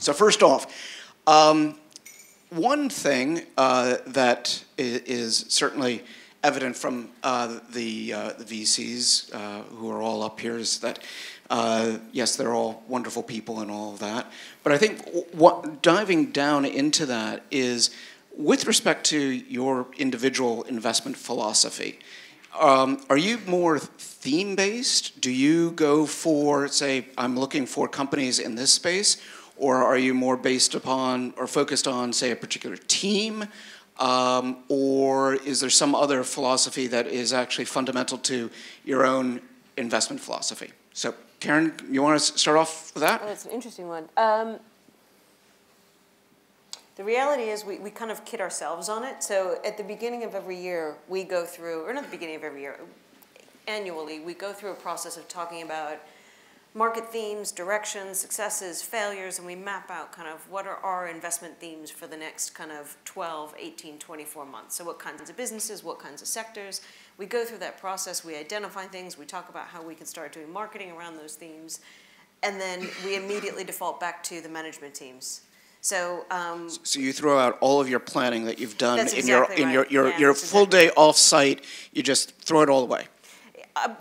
So first off, one thing that is certainly evident from the VCs who are all up here is that, yes, they're all wonderful people and all of that. But I think diving down into that is with respect to your individual investment philosophy. Are you more theme-based? Do you go for, say, I'm looking for companies in this space? Or are you more based upon or focused on, say, a particular team? Or is there some other philosophy that is actually fundamental to your own investment philosophy? So, Karen, you want to start off with that? Oh, that's an interesting one. The reality is we kind of kid ourselves on it. So at the beginning of every year, we go through, or not the beginning of every year, annually, we go through a process of talking about market themes, directions, successes, failures, and we map out kind of what are our investment themes for the next kind of 12, 18, 24 months. So what kinds of businesses, what kinds of sectors. We go through that process, we identify things, we talk about how we can start doing marketing around those themes, and then we immediately default back to the management teams. So you throw out all of your planning that you've done in your full day off-site, you just throw it all away.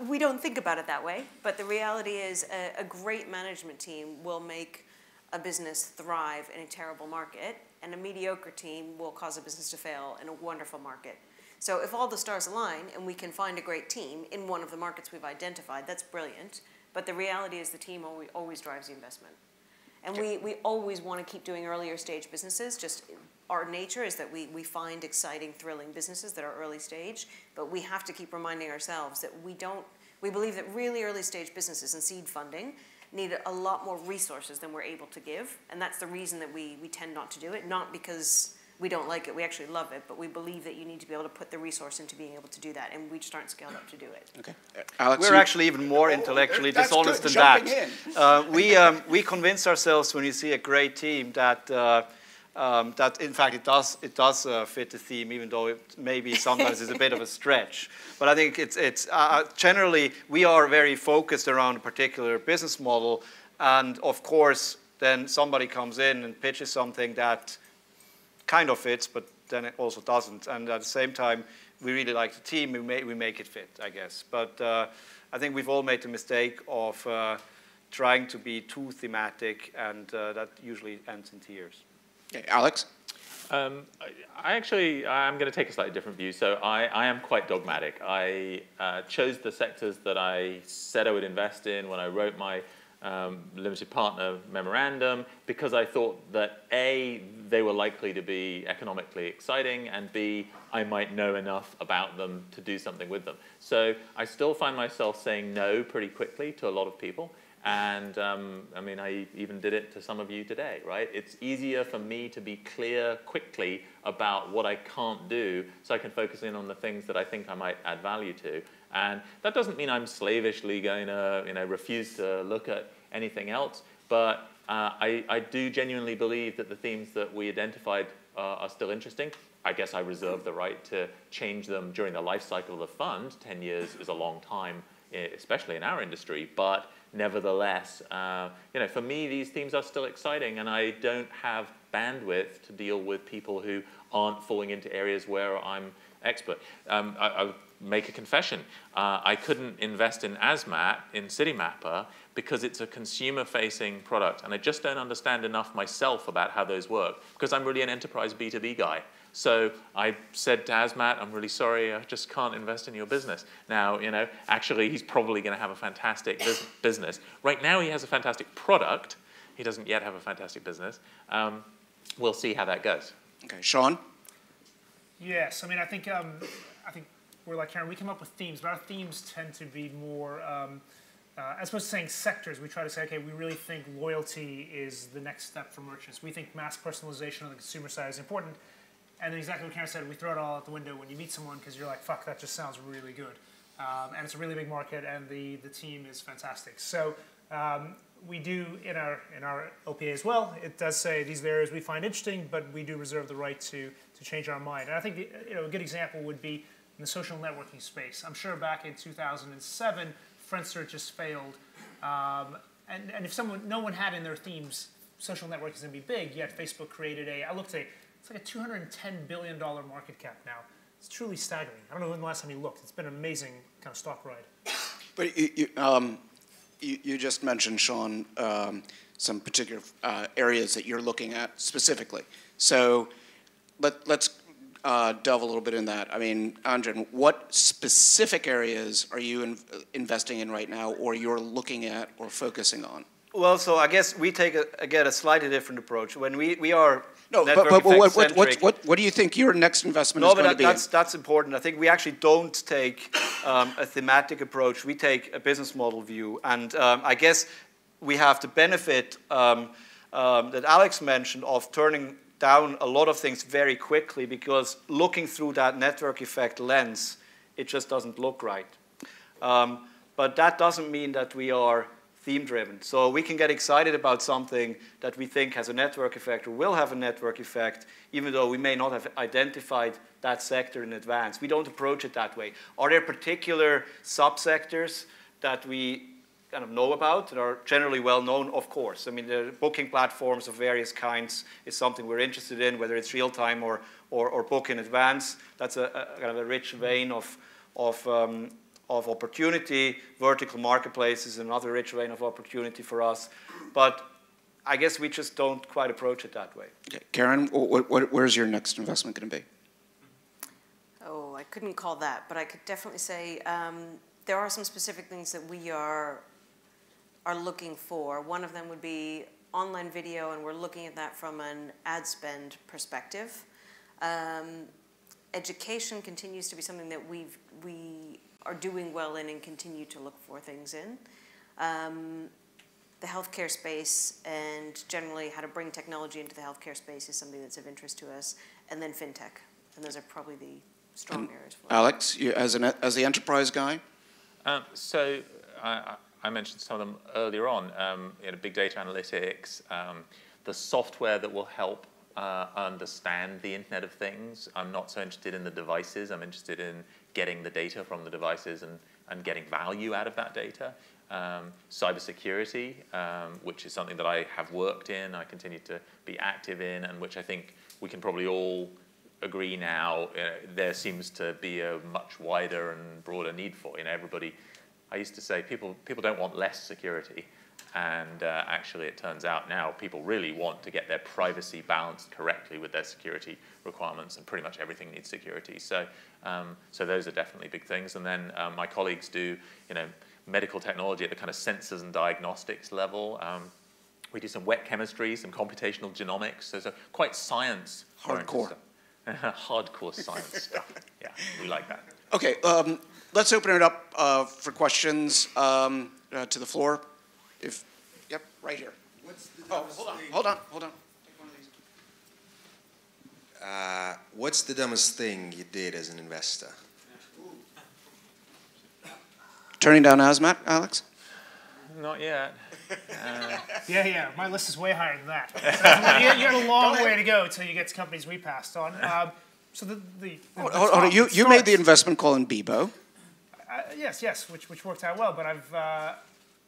We don't think about it that way, but the reality is a great management team will make a business thrive in a terrible market, and a mediocre team will cause a business to fail in a wonderful market. So if all the stars align and we can find a great team in one of the markets we've identified, that's brilliant, but the reality is the team always drives the investment. And we always want to keep doing earlier stage businesses. Just our nature is that we find exciting, thrilling businesses that are early stage, but we have to keep reminding ourselves that we believe that really early stage businesses and seed funding need a lot more resources than we're able to give. And that's the reason that we tend not to do it, not because we don't like it, we actually love it, but we believe that you need to be able to put the resource into being able to do that, and we just aren't scaled up to do it. Okay, Alex, we're actually even more intellectually dishonest than that. We convince ourselves when you see a great team that that in fact it does fit the theme, even though it maybe sometimes is a bit of a stretch. But I think it's generally we are very focused around a particular business model, and of course then somebody comes in and pitches something that kind of fits, but then it also doesn't. And at the same time, we really like the team. We make it fit, I guess. But I think we've all made the mistake of trying to be too thematic, and that usually ends in tears. Okay, Alex? I'm going to take a slightly different view. So I am quite dogmatic. I chose the sectors that I said I would invest in when I wrote my limited partner memorandum, because I thought that A, they were likely to be economically exciting, and B, I might know enough about them to do something with them. So I still find myself saying no pretty quickly to a lot of people. And I mean, I even did it to some of you today, right? It's easier for me to be clear quickly about what I can't do, so I can focus in on the things that I think I might add value to. And that doesn't mean I'm slavishly going to, refuse to look at anything else. But I do genuinely believe that the themes that we identified are still interesting. I guess I reserve the right to change them during the life cycle of the fund. 10 years is a long time, especially in our industry. But nevertheless, for me, these themes are still exciting, and I don't have bandwidth to deal with people who aren't falling into areas where I'm expert. I'll make a confession. I couldn't invest in ASMAT in Citymapper because it's a consumer-facing product, and I just don't understand enough myself about how those work, because I'm really an enterprise B2B guy. So I said to ASMAT, I'm really sorry, I just can't invest in your business. Now, actually, he's probably going to have a fantastic business. Right now, he has a fantastic product. He doesn't yet have a fantastic business. We'll see how that goes. Okay, Sean? Yes, I mean, I think we're like Karen. We come up with themes, but our themes tend to be more, as opposed to saying sectors, we try to say, okay, we really think loyalty is the next step for merchants. We think mass personalization on the consumer side is important. And then exactly what Karen said, we throw it all out the window when you meet someone because you're like, fuck, that just sounds really good. And it's a really big market, and the team is fantastic. So we do, in our OPA as well, it does say these are the areas we find interesting, but we do reserve the right to change our mind. And I think a good example would be in the social networking space. I'm sure back in 2007, Friendster just failed. And if no one had in their themes social network is going to be big, yet Facebook created I looked at it's like a $210 billion market cap now. It's truly staggering. I don't know when the last time you looked. It's been an amazing kind of stock ride. But you just mentioned, Sean, some particular areas that you're looking at specifically. So let's delve a little bit in that. I mean, Anjan, what specific areas are you investing in right now, or you're looking at or focusing on? Well, so I guess we take, again, a slightly different approach. When we are no, but what do you think your next investment is going to be? That's important. I think we actually don't take a thematic approach. We take a business model view. And I guess we have the benefit that Alex mentioned of turning down a lot of things very quickly, because looking through that network effect lens, it just doesn't look right. But that doesn't mean that we are theme-driven. So we can get excited about something that we think has a network effect or will have a network effect, even though we may not have identified that sector in advance. We don't approach it that way. Are there particular subsectors that we kind of know about that are generally well known? Of course. I mean, the booking platforms of various kinds is something we're interested in, whether it's real-time or book in advance. That's a kind of a rich vein of opportunity. Vertical marketplaces is another rich vein of opportunity for us. But I guess we just don't quite approach it that way. Okay. Karen, where's your next investment going to be? Oh, I couldn't call that, but I could definitely say there are some specific things that we are looking for. One of them would be online video, and we're looking at that from an ad spend perspective. Education continues to be something that we are doing well in and continue to look for things in. The healthcare space, and generally how to bring technology into the healthcare space, is something that's of interest to us. And then fintech, and those are probably the strong areas for us. Alex, you, as the enterprise guy? So I mentioned some of them earlier on. Big data analytics, the software that will help understand the Internet of Things. I'm not so interested in the devices. I'm interested in getting the data from the devices and getting value out of that data. Cybersecurity, which is something that I have worked in, I continue to be active in, and which I think we can probably all agree now there seems to be a much wider and broader need for. Everybody, I used to say people don't want less security, and actually it turns out now people really want to get their privacy balanced correctly with their security requirements, and pretty much everything needs security. So those are definitely big things. And then my colleagues do medical technology at the kind of sensors and diagnostics level. We do some wet chemistry, some computational genomics. So quite science. Hardcore. Hardcore science stuff. Yeah, we like that. Okay, let's open it up for questions to the floor. Yep, right here. Hold on. Take one of these. What's the dumbest thing you did as an investor? Turning down Azmat, Alex? Not yet. Yeah. My list is way higher than that. So you got a long way to go until you get to companies we passed on. So you made the investment call in Bebo. Yes, which worked out well. But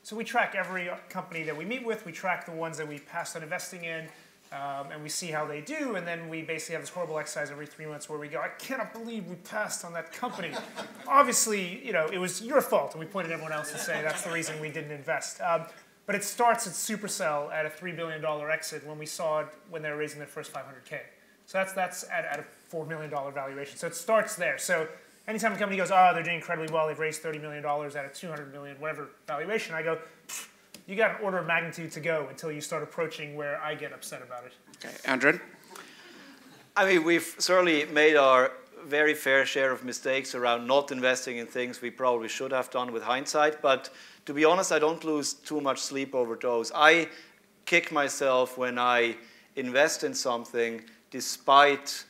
so we track every company that we meet with. We track the ones that we passed on investing in, and we see how they do. And then we basically have this horrible exercise every 3 months where we go, I cannot believe we passed on that company. Obviously, it was your fault, and we pointed at everyone else to say that's the reason we didn't invest. But it starts at Supercell at a $3 billion exit when we saw it when they were raising their first $500K. So that's at a $4 million valuation. So it starts there. So anytime a company goes, they're doing incredibly well, they've raised $30 million at a $200 million, whatever valuation, I go, you got an order of magnitude to go until you start approaching where I get upset about it. Okay, Andrew? I mean, we've certainly made our very fair share of mistakes around not investing in things we probably should have done with hindsight. But to be honest, I don't lose too much sleep over those. I kick myself when I invest in something despite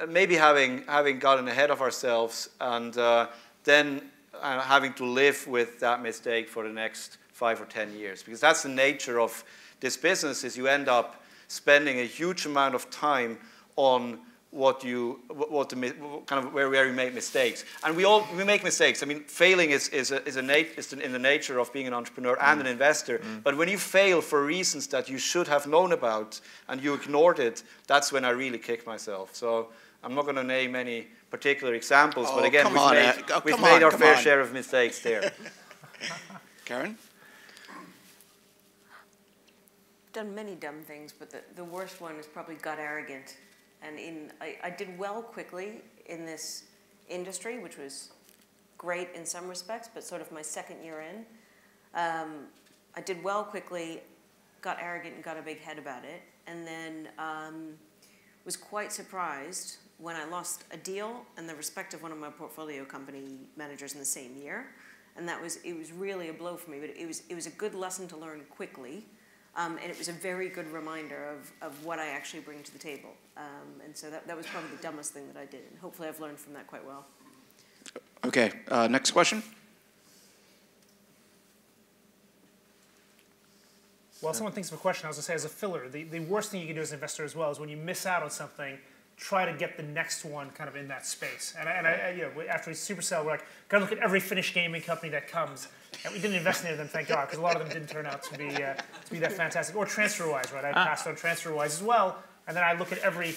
maybe having gotten ahead of ourselves and then having to live with that mistake for the next 5 or 10 years. Because that's the nature of this business, is you end up spending a huge amount of time on kind of where you make mistakes. And we make mistakes. I mean, failing is in the nature of being an entrepreneur and an investor. But when you fail for reasons that you should have known about and you ignored it, that's when I really kick myself. So I'm not going to name any particular examples, but again, we've made our fair share of mistakes there. Karen? Done many dumb things, but the worst one is probably got arrogant. And I did well quickly in this industry, which was great in some respects, but sort of my second year in. I did well quickly, got arrogant and got a big head about it, and then was quite surprised when I lost a deal and the respect of one of my portfolio company managers in the same year. And it was really a blow for me, but it was a good lesson to learn quickly. And it was a very good reminder of what I actually bring to the table. And so that was probably the dumbest thing that I did. And hopefully I've learned from that quite well. Okay, next question. Well, someone thinks of a question, I was going to say as a filler, the worst thing you can do as an investor as well is when you miss out on something, try to get the next one kind of in that space. And after Supercell, we're like, gotta look at every Finnish gaming company that comes. And we didn't invest in any of them, thank God, because a lot of them didn't turn out to be that fantastic. Or TransferWise, right? I passed on TransferWise as well, and then I look at every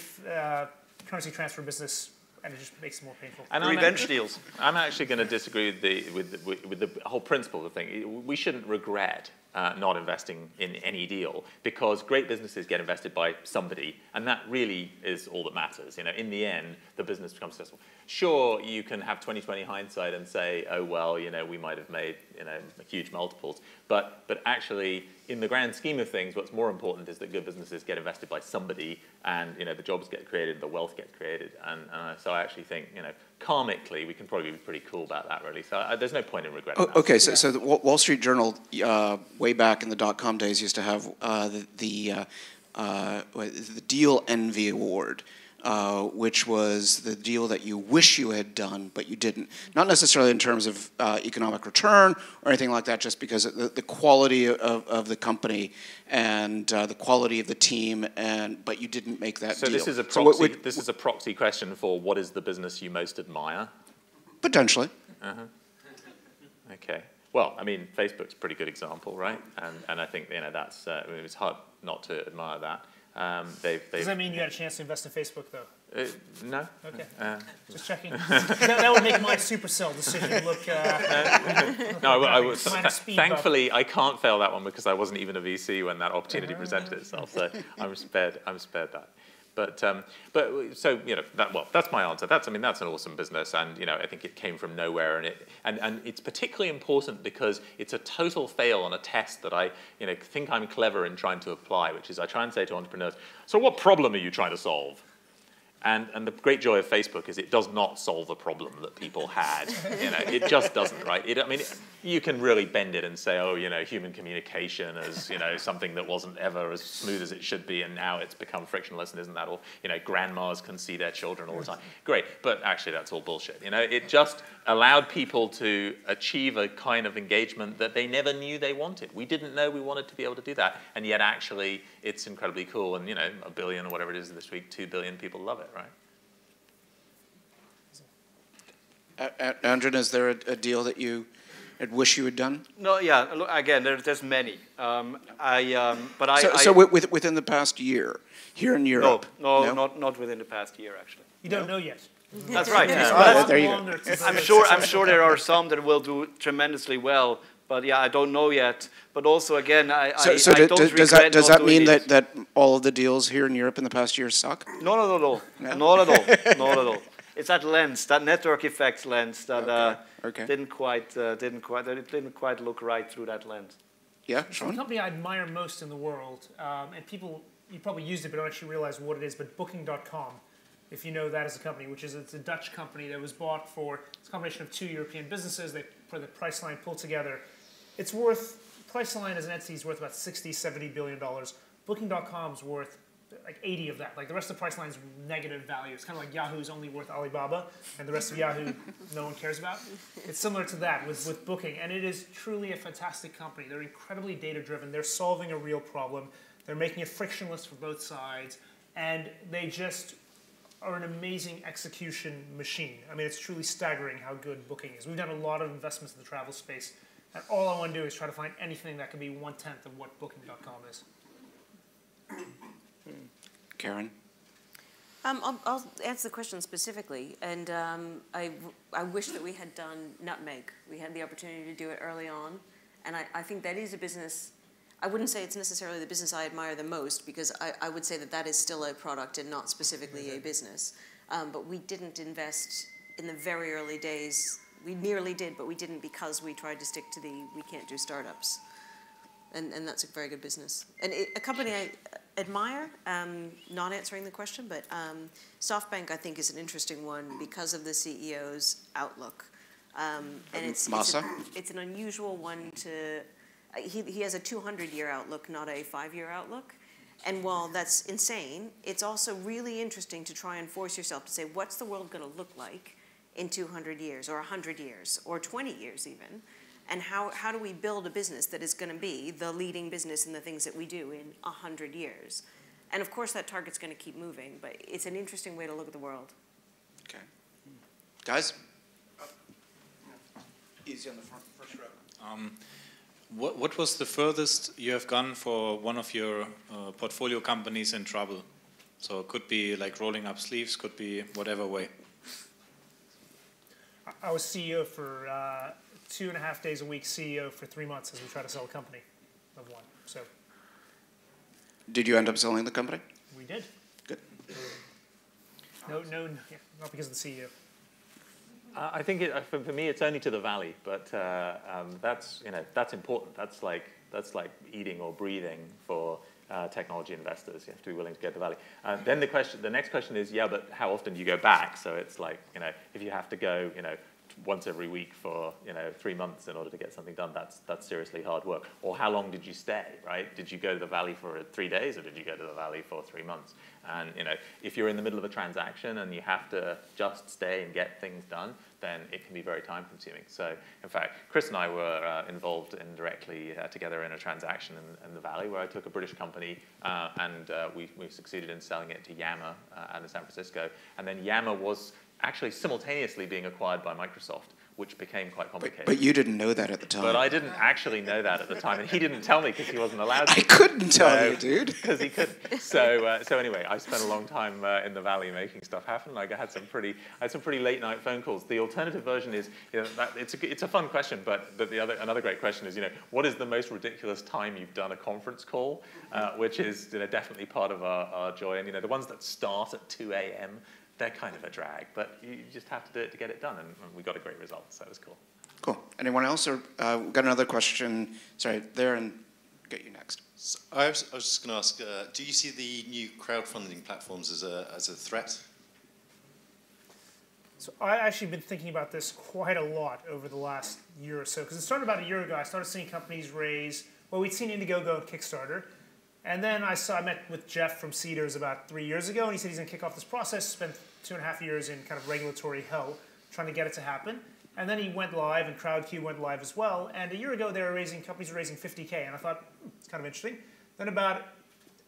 currency transfer business, and it just makes it more painful. And revenge deals. I'm actually going to disagree with the whole principle of the thing. We shouldn't regret not investing in any deal, because great businesses get invested by somebody, and that really is all that matters. You know, in the end, the business becomes successful. Sure, you can have 20/20 hindsight and say, oh well, you know, we might have made, you know, huge multiples, but actually, in the grand scheme of things, what's more important is that good businesses get invested by somebody, and you know, the jobs get created, the wealth gets created, and so I actually think, you know, karmically, we can probably be pretty cool about that, really. So there's no point in regretting that. Okay, so the Wall Street Journal, way back in the dot-com days, used to have the Deal Envy Award, which was the deal that you wish you had done, but you didn't. Not necessarily in terms of economic return or anything like that, just because of the quality of the company and the quality of the team, but you didn't make that deal. So this is a proxy. This is a proxy question for what is the business you most admire? Potentially. Okay. Well, I mean, Facebook's a pretty good example, right? And I think, you know, that's I mean, it's hard not to admire that. Does that mean you had a chance to invest in Facebook, though? No. Okay. Just checking. that would make my Supercell decision look. No, I was. Thankfully, I can't fail that one because I wasn't even a VC when that opportunity presented itself. So I'm spared that. But so you know that's my answer. That's an awesome business, and you know I think it came from nowhere, and it's particularly important because it's a total fail on a test that I think I'm clever in trying to apply, which is I try and say to entrepreneurs, so what problem are you trying to solve? And the great joy of Facebook is it does not solve a problem that people had. You know, it just doesn't, right? I mean, you can really bend it and say, oh, you know, human communication is, you know, something that wasn't ever as smooth as it should be, and now it's become frictionless, and isn't that all? You know, grandmas can see their children all the time. Great, but actually that's all bullshit. You know, it just allowed people to achieve a kind of engagement that they never knew they wanted. We didn't know we wanted to be able to do that, and yet actually it's incredibly cool. And you know, 1 billion or whatever it is this week, 2 billion people love it. Right. Andrew, is there a deal that you wish you had done? No, yeah. Look, again, there's many. So within the past year, here in Europe? No, not within the past year, actually. You don't know yet. That's right. There you go. I'm sure there are some that will do tremendously well. But yeah, I don't know yet. But also, again, I does that mean that all of the deals here in Europe in the past year suck? No, not at all. It's that lens, that network effects lens, that didn't quite look right through that lens. Yeah, Sean? The company I admire most in the world, and people, you probably used it but don't actually realize what it is, but Booking.com, if you know that as a company, it's a Dutch company that was bought for, it's a combination of 2 European businesses. They put the Priceline pulled together. It's worth, Priceline as an entity is worth about $60–70 billion. Booking.com's worth like 80 of that. Like the rest of Priceline's negative value. It's kind of like Yahoo's only worth Alibaba, and the rest of Yahoo no one cares about. It's similar to that with Booking, and it is truly a fantastic company. They're incredibly data-driven. They're solving a real problem. They're making it frictionless for both sides, and they just are an amazing execution machine. I mean, it's truly staggering how good Booking is. We've done a lot of investments in the travel space, and all I want to do is try to find anything that can be 1/10 of what Booking.com is. Karen? I'll answer the question specifically, and I wish that we had done Nutmeg. We had the opportunity to do it early on, and I think that is a business. I wouldn't say it's necessarily the business I admire the most, because I would say that is still a product and not specifically a business. But we didn't invest in the very early days. We nearly did, but we didn't, because we tried to stick to we can't do startups. And that's a very good business. And a company I admire, not answering the question, but SoftBank I think is an interesting one because of the CEO's outlook. And it's an unusual one to, he has a 200-year outlook, not a 5-year outlook. And while that's insane, it's also really interesting to try and force yourself to say, what's the world going to look like in 200 years or 100 years or 20 years even? And how do we build a business that is going to be the leading business in the things that we do in 100 years? And of course that target's going to keep moving, but it's an interesting way to look at the world. Okay. Guys? Easy on the first row. What was the furthest you have gone for one of your portfolio companies in trouble? So it could be like rolling up sleeves, could be whatever way. I was CEO for 2.5 days a week, CEO for 3 months as we try to sell a company of one. So. Did you end up selling the company? We did. Good. No, yeah, not because of the CEO. I think for me it's only to the valley, but that's important. That's like eating or breathing for technology investors. You have to be willing to get the valley. Then the next question is, yeah, but how often do you go back? So it's like, if you have to go, once every week for 3 months in order to get something done, that's seriously hard work. Or how long did you stay, right? Did you go to the valley for 3 days, or did you go to the valley for 3 months? And if you're in the middle of a transaction and you have to just stay and get things done, then it can be very time consuming. So in fact, Chris and I were involved indirectly together in a transaction in the valley where I took a British company and we succeeded in selling it to Yammer out of San Francisco. And then Yammer was actually simultaneously being acquired by Microsoft, which became quite complicated. But you didn't know that at the time. But I didn't actually know that at the time, and he didn't tell me because he wasn't allowed to. I couldn't tell you, dude. Because he couldn't. So anyway, I spent a long time in the valley making stuff happen. Like I had some pretty late night phone calls. The alternative version is, it's a fun question, but another great question is, what is the most ridiculous time you've done a conference call, which is definitely part of our joy. And the ones that start at 2 a.m. they're kind of a drag, but you just have to do it to get it done, and we got a great result, so it was cool. Cool. Anyone else? Or we've got another question. Sorry, there, and get you next. So I was just going to ask, do you see the new crowdfunding platforms as a threat? So I've actually been thinking about this quite a lot over the last year or so, because it started about a year ago. I started seeing companies raise, well, we'd seen Indiegogo and Kickstarter, and then I met with Jeff from Cedars about 3 years ago, and he said he's going to kick off this process, spent 2.5 years in kind of regulatory hell trying to get it to happen. And then he went live, and CrowdQ went live as well. And a year ago, companies were raising 50K, and I thought, it's kind of interesting. Then about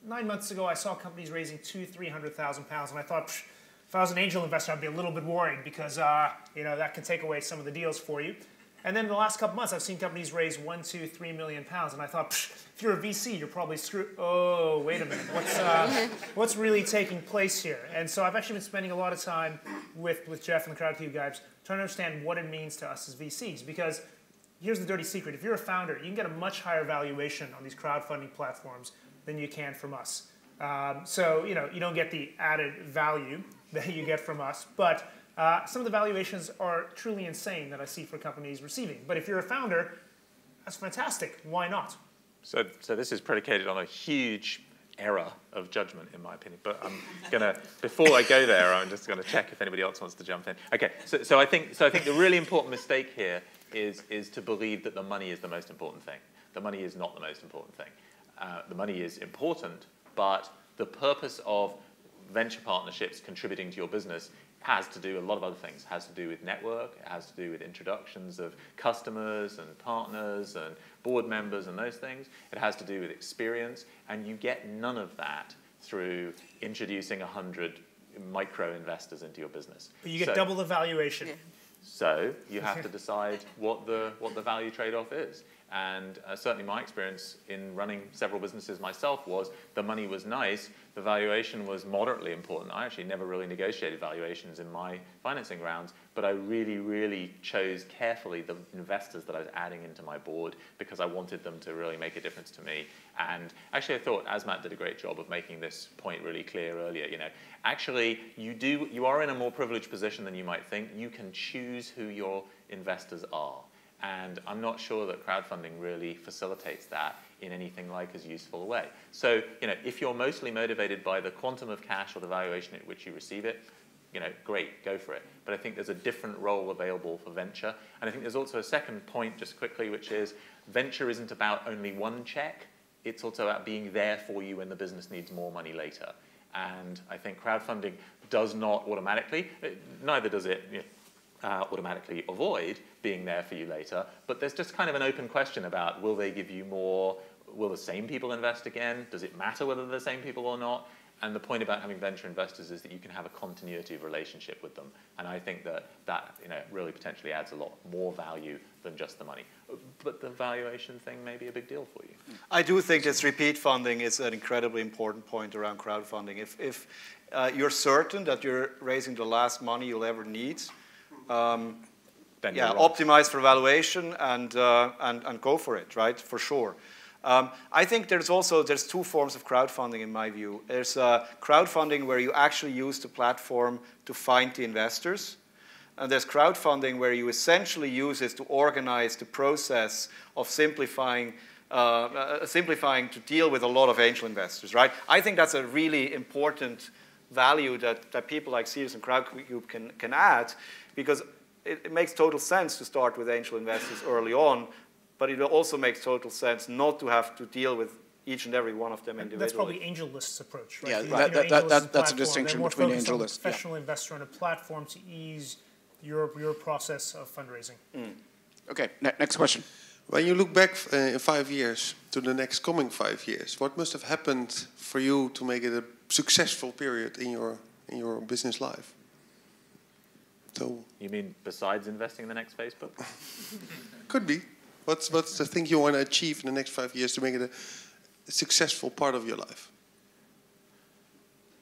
9 months ago, I saw companies raising £200,000-300,000 and I thought, if I was an angel investor, I'd be a little bit worried because that can take away some of the deals for you. And then in the last couple months, I've seen companies raise £1, £2, £3 million, and I thought, if you're a VC, you're probably screwed. Oh, wait a minute, what's really taking place here? And so I've actually been spending a lot of time with Jeff and the CrowdQ guys trying to understand what it means to us as VCs, because here's the dirty secret: if you're a founder, you can get a much higher valuation on these crowdfunding platforms than you can from us. So you don't get the added value that you get from us, but some of the valuations are truly insane that I see for companies receiving. But if you're a founder, that's fantastic. Why not? So this is predicated on a huge error of judgment, in my opinion. But I'm gonna, before I go there, I'm just gonna check if anybody else wants to jump in. Okay. So I think the really important mistake here is to believe that the money is the most important thing. The money is not the most important thing. The money is important, but the purpose of venture partnerships contributing to your business has to do a lot of other things. It has to do with network, it has to do with introductions of customers and partners and board members and those things. It has to do with experience, and you get none of that through introducing 100 micro investors into your business. But you get double the valuation. Yeah. So you have to decide what the value trade-off is. And certainly my experience in running several businesses myself was the money was nice, the valuation was moderately important. I actually never really negotiated valuations in my financing rounds, but I really, really chose carefully the investors that I was adding into my board because I wanted them to really make a difference to me. And actually I thought Asmat did a great job of making this point really clear earlier. You know, actually you are in a more privileged position than you might think. You can choose who your investors are. And I'm not sure that crowdfunding really facilitates that in anything like as useful a way. So, you know, if you're mostly motivated by the quantum of cash or the valuation at which you receive it, you know, great, go for it. But I think there's a different role available for venture. And I think there's also a second point, just quickly, which is venture isn't about only one check. It's also about being there for you when the business needs more money later. And I think crowdfunding does not automatically, neither does it, you know, automatically avoid being there for you later, but there's just kind of an open question about will they give you more, will the same people invest again, does it matter whether they're the same people or not? And the point about having venture investors is that you can have a continuity of relationship with them, and I think that you know, really potentially adds a lot more value than just the money. But the valuation thing may be a big deal for you. I do think this repeat funding is an incredibly important point around crowdfunding. If you're certain that you're raising the last money you'll ever need, yeah, optimize for valuation and go for it, right? For sure. I think there's two forms of crowdfunding in my view. There's crowdfunding where you actually use the platform to find the investors. And there's crowdfunding where you essentially use it to organize the process of simplifying to deal with a lot of angel investors, right? I think that's a really important value that people like Sears and Crowdcube can add, because it makes total sense to start with angel investors early on, but it also makes total sense not to have to deal with each and every one of them individually. That's probably AngelList's approach, right? Yeah, that's a distinction between AngelList. Professional investor on a platform to ease your process of fundraising. Okay, next question. When you look back in 5 years to the next coming 5 years, what must have happened for you to make it a successful period in your business life? So you mean besides investing in the next Facebook? Could be. What's the thing you want to achieve in the next 5 years to make it a successful part of your life?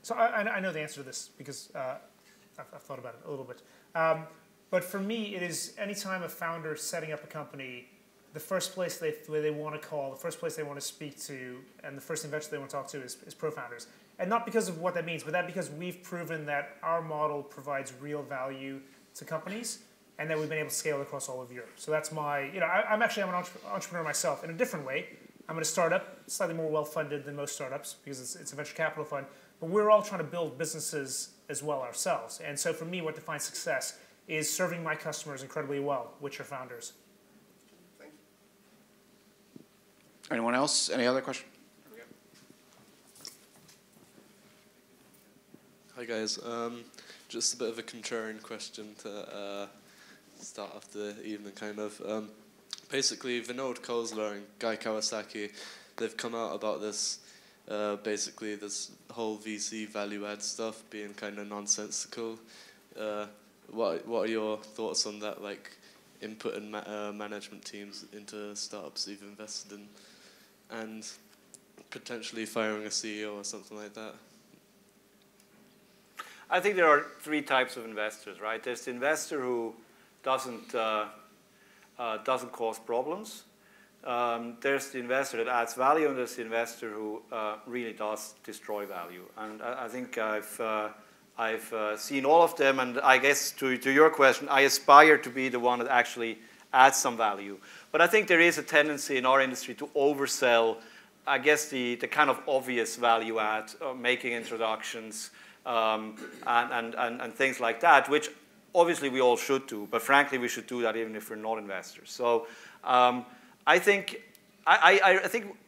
So I know the answer to this because I've thought about it a little bit. But for me, it is anytime a founder is setting up a company, the first place they want to call, the first place they want to speak to, and the first investor they want to talk to is pro-founders. And not because of what that means, but because we've proven that our model provides real value to companies and that we've been able to scale across all of Europe. So that's my, I'm an entrepreneur myself in a different way. I'm in a startup, slightly more well-funded than most startups because it's a venture capital fund, but we're all trying to build businesses as well ourselves. And so for me, what defines success is serving my customers incredibly well, which are founders. Thank you. Anyone else? Any other question? Hi guys, just a bit of a contrarian question to start off the evening kind of. Basically, Vinod Khosla and Guy Kawasaki, they've come out about this, basically this whole VC value add stuff being kind of nonsensical. What are your thoughts on that, like inputting management teams into startups you've invested in and potentially firing a CEO or something like that? I think there are three types of investors, right? There's the investor who doesn't cause problems. There's the investor that adds value, and there's the investor who really does destroy value. And I think I've seen all of them, and I guess to your question, I aspire to be the one that actually adds some value. But I think there is a tendency in our industry to oversell, I guess, the kind of obvious value add, making introductions, and things like that, which obviously we all should do, but frankly we should do that even if we're not investors. So I think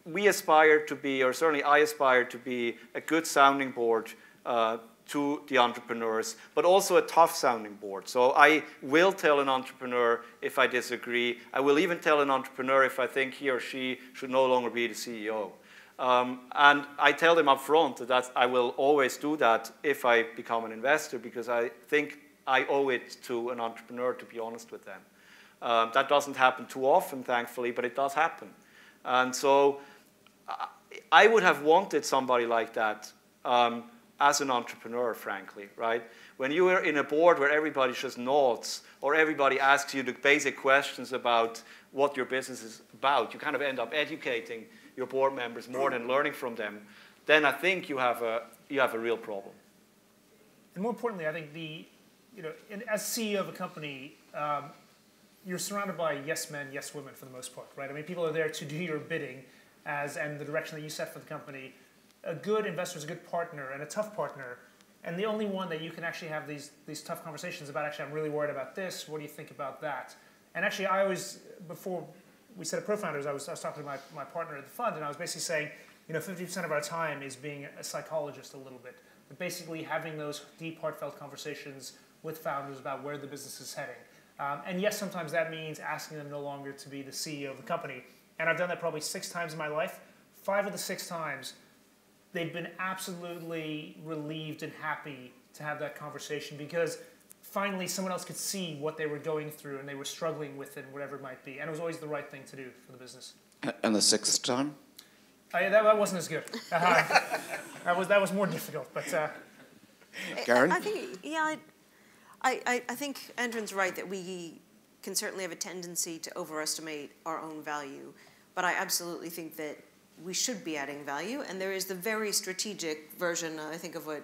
we aspire to be, or certainly I aspire to be, a good sounding board to the entrepreneurs, but also a tough sounding board. So I will tell an entrepreneur if I disagree. I will even tell an entrepreneur if I think he or she should no longer be the CEO. And I tell them up front that I will always do that if I become an investor, because I think I owe it to an entrepreneur to be honest with them. That doesn't happen too often, thankfully, but it does happen. And so I would have wanted somebody like that as an entrepreneur, frankly, right? When you are in a board where everybody just nods or everybody asks you the basic questions about what your business is about, you kind of end up educating your board members more than learning from them, then I think you have a real problem. And more importantly, I think as CEO of a company, you're surrounded by yes men, yes women for the most part, right? I mean, people are there to do your bidding and the direction that you set for the company. A good investor is a good partner and a tough partner, and the only one that you can actually have these tough conversations about, actually, I'm really worried about this, what do you think about that? And actually, I always, before we set up ProFounders, I was talking to my partner at the fund, and I was basically saying, 50% of our time is being a psychologist a little bit. But basically having those deep, heartfelt conversations with founders about where the business is heading. And yes, sometimes that means asking them no longer to be the CEO of the company. And I've done that probably 6 times in my life. 5 of the 6 times, they've been absolutely relieved and happy to have that conversation, because finally someone else could see what they were going through and they were struggling with it, whatever it might be. And it was always the right thing to do for the business. And the 6th time? That wasn't as good. That was more difficult. But Karen? I think, yeah, I think Andren's right that we can certainly have a tendency to overestimate our own value. But I absolutely think that we should be adding value. And there is the very strategic version, I think, of what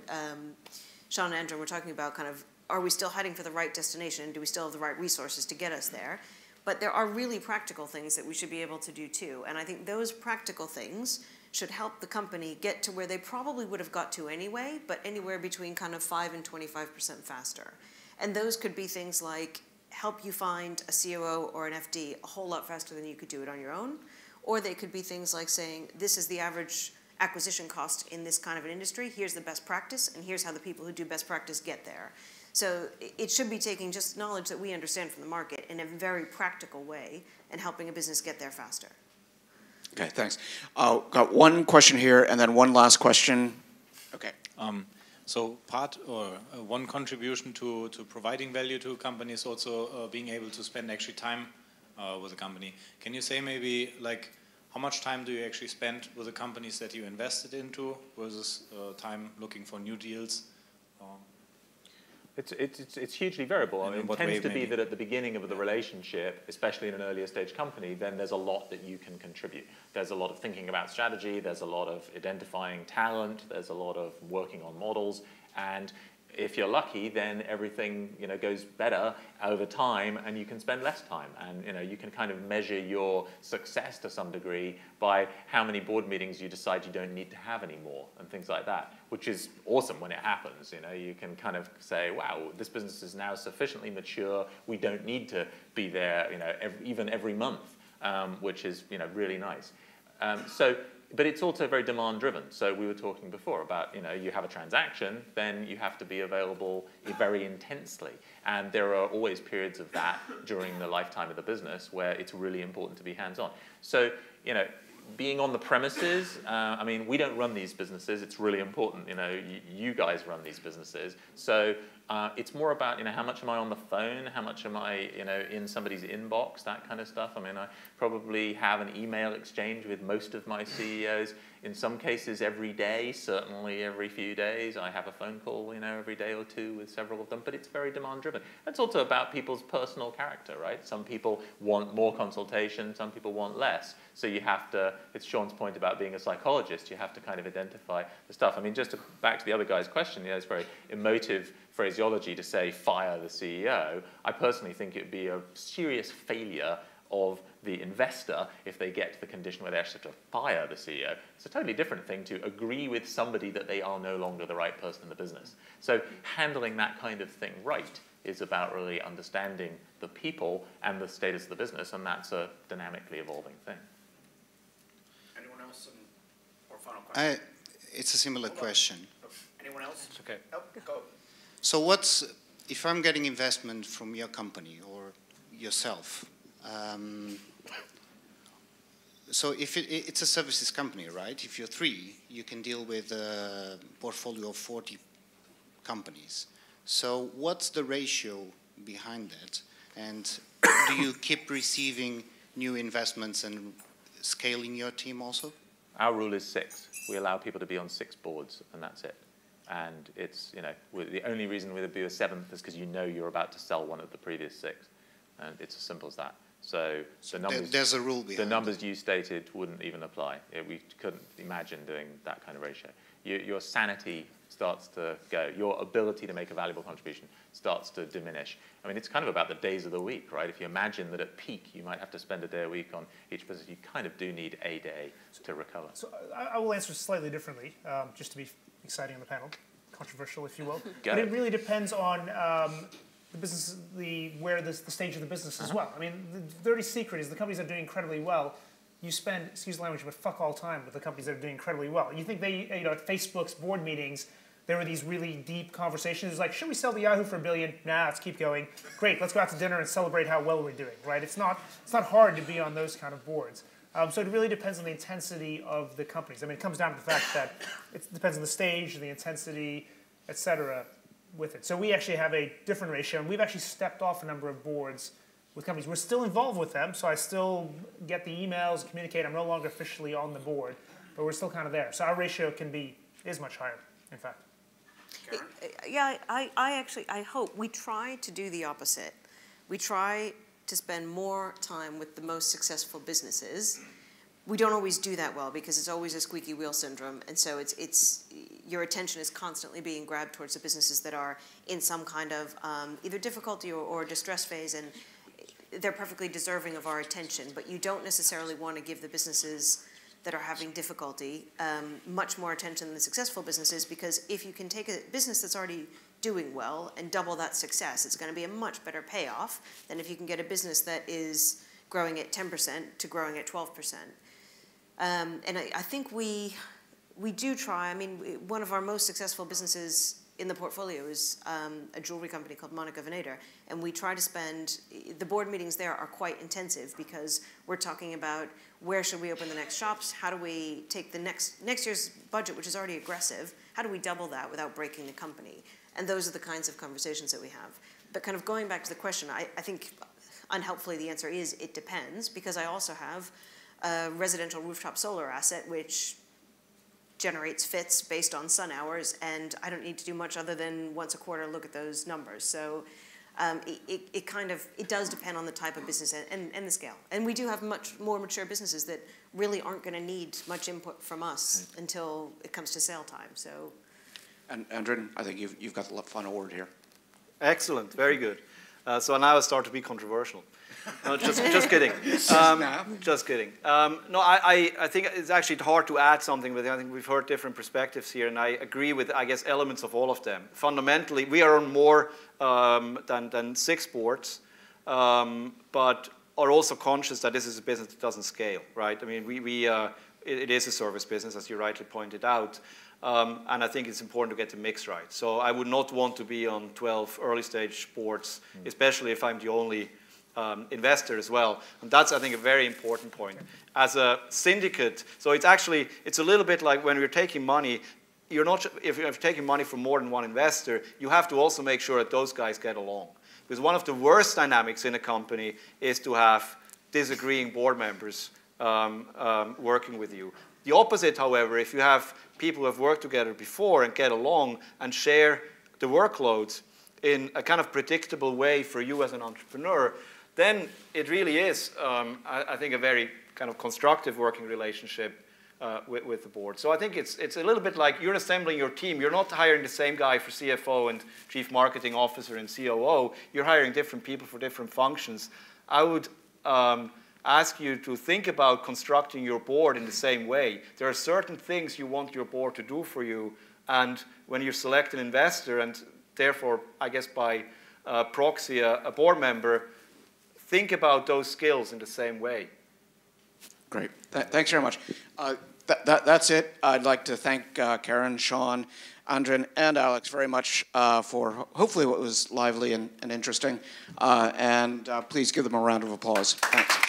Sean and Andren were talking about, kind of, are we still heading for the right destination? Do we still have the right resources to get us there? But there are really practical things that we should be able to do too. And I think those practical things should help the company get to where they probably would have got to anyway, but anywhere between kind of 5 and 25% faster. And those could be things like help you find a COO or an FD a whole lot faster than you could do it on your own. Or they could be things like saying, this is the average acquisition cost in this kind of an industry, here's the best practice, and here's how the people who do best practice get there. So it should be taking just knowledge that we understand from the market in a very practical way and helping a business get there faster. Okay, thanks. Got one question here and then one last question. Okay. So one contribution to providing value to a company is also being able to spend actually time with a company. Can you say maybe like how much time do you actually spend with the companies that you invested into versus time looking for new deals? It's hugely variable. I mean, it tends to be maybe? that at the beginning of the relationship, especially in an earlier stage company, then there's a lot that you can contribute. There's a lot of thinking about strategy, there's a lot of identifying talent, there's a lot of working on models, and if you're lucky, then everything goes better over time, and you can spend less time. And you can kind of measure your success to some degree by how many board meetings you decide you don't need to have anymore, and things like that, which is awesome when it happens. You can kind of say, wow, this business is now sufficiently mature. We don't need to be there, even every month, which is really nice. But it's also very demand-driven. So we were talking before about, you have a transaction, then you have to be available very intensely. And there are always periods of that during the lifetime of the business where it's really important to be hands-on. So, being on the premises, I mean, we don't run these businesses. It's really important, you guys run these businesses. So it's more about, how much am I on the phone? How much am I, in somebody's inbox, that kind of stuff. I mean, I probably have an email exchange with most of my CEOs. In some cases, every day, certainly every few days. I have a phone call, every day or two with several of them, but it's very demand-driven. It's also about people's personal character, right? Some people want more consultation, some people want less. So you have to, it's Sean's point about being a psychologist, you have to kind of identify the stuff. I mean, back to the other guy's question, it's very emotive phraseology to say, fire the CEO. I personally think it would be a serious failure of the investor if they get to the condition where they actually have to fire the CEO. It's a totally different thing to agree with somebody that they are no longer the right person in the business. So handling that kind of thing right is about really understanding the people and the status of the business, and that's a dynamically evolving thing. Anyone else? Or final question? It's a similar question. Anyone else? It's okay. Oh, go. So if I'm getting investment from your company or yourself, so if it's a services company, right? If you're 3, you can deal with a portfolio of 40 companies. So what's the ratio behind that? And do you keep receiving new investments and scaling your team also? Our rule is 6. We allow people to be on 6 boards, and that's it. And it's, you know, the only reason we'd be a 7th is because you know you're about to sell one of the previous 6. And it's as simple as that. So the numbers, there's a rule behind the numbers you stated wouldn't even apply. We couldn't imagine doing that kind of ratio. Your sanity starts to go. Your ability to make a valuable contribution starts to diminish. I mean, it's kind of about the days of the week, right? If you imagine that at peak you might have to spend a day a week on each business, you kind of do need a day to recover. So I will answer slightly differently, just to be exciting on the panel, controversial, if you will. But it really depends on the business, where the stage of the business as well. I mean, the dirty secret is the companies that are doing incredibly well, you spend, excuse the language, but fuck all time with the companies that are doing incredibly well. You think they, you know, at Facebook's board meetings, there were these really deep conversations. It's like, should we sell the Yahoo for $1 billion? Nah, let's keep going. Great, let's go out to dinner and celebrate how well we're doing, right? It's not hard to be on those kind of boards. So it really depends on the intensity of the companies. I mean, it comes down to the fact that it depends on the stage, the intensity, et cetera, with it. So we actually have a different ratio, and we've actually stepped off a number of boards with companies. We're still involved with them, so I still get the emails, communicate. I'm no longer officially on the board, but we're still kind of there. So our ratio is much higher, in fact. Yeah, I hope. We try to do the opposite. We try to spend more time with the most successful businesses. We don't always do that well because it's always a squeaky wheel syndrome, and so your attention is constantly being grabbed towards the businesses that are in some kind of either difficulty or distress phase, and they're perfectly deserving of our attention, but you don't necessarily want to give the businesses that are having difficulty much more attention than the successful businesses, because if you can take a business that's already doing well and double that success, it's going to be a much better payoff than if you can get a business that is growing at 10% to growing at 12%. And I think we do try. I mean, one of our most successful businesses in the portfolio is a jewelry company called Monica Venator, and we try to spend, the board meetings there are quite intensive because we're talking about where should we open the next shops, how do we take the next year's budget, which is already aggressive, how do we double that without breaking the company? And those are the kinds of conversations that we have. But kind of going back to the question, I think unhelpfully the answer is it depends, because I also have a residential rooftop solar asset which generates fits based on sun hours, and I don't need to do much other than once a quarter look at those numbers. So it does depend on the type of business and the scale. And we do have much more mature businesses that really aren't going to need much input from us until it comes to sale time. So, and Andrin, I think you've got the final word here. Excellent, very good. So now I start to be controversial. No, just kidding. Just kidding. No, I think it's actually hard to add something with it. I think we've heard different perspectives here, and I agree with, I guess, elements of all of them. Fundamentally, we are on more than 6 boards, but are also conscious that this is a business that doesn't scale, right? I mean, it is a service business, as you rightly pointed out. And I think it's important to get the mix right. So I would not want to be on 12 early stage boards, especially if I'm the only investor as well. And that's, I think, a very important point. As a syndicate, so it's a little bit like when we're taking money, if you're taking money from more than one investor, you have to also make sure that those guys get along. Because one of the worst dynamics in a company is to have disagreeing board members working with you. The opposite, however, if you have people who have worked together before and get along and share the workloads in a kind of predictable way for you as an entrepreneur, then it really is, I think, a very kind of constructive working relationship with the board. So I think it's a little bit like you're assembling your team. You're not hiring the same guy for CFO and Chief Marketing Officer and COO. You're hiring different people for different functions. I would ask you to think about constructing your board in the same way. There are certain things you want your board to do for you, and when you select an investor, and therefore, I guess by proxy, a board member, think about those skills in the same way. Great. Thanks very much. That's it. I'd like to thank Karen, Sean, Andrin, and Alex very much for hopefully what was lively and interesting. And please give them a round of applause. Thanks.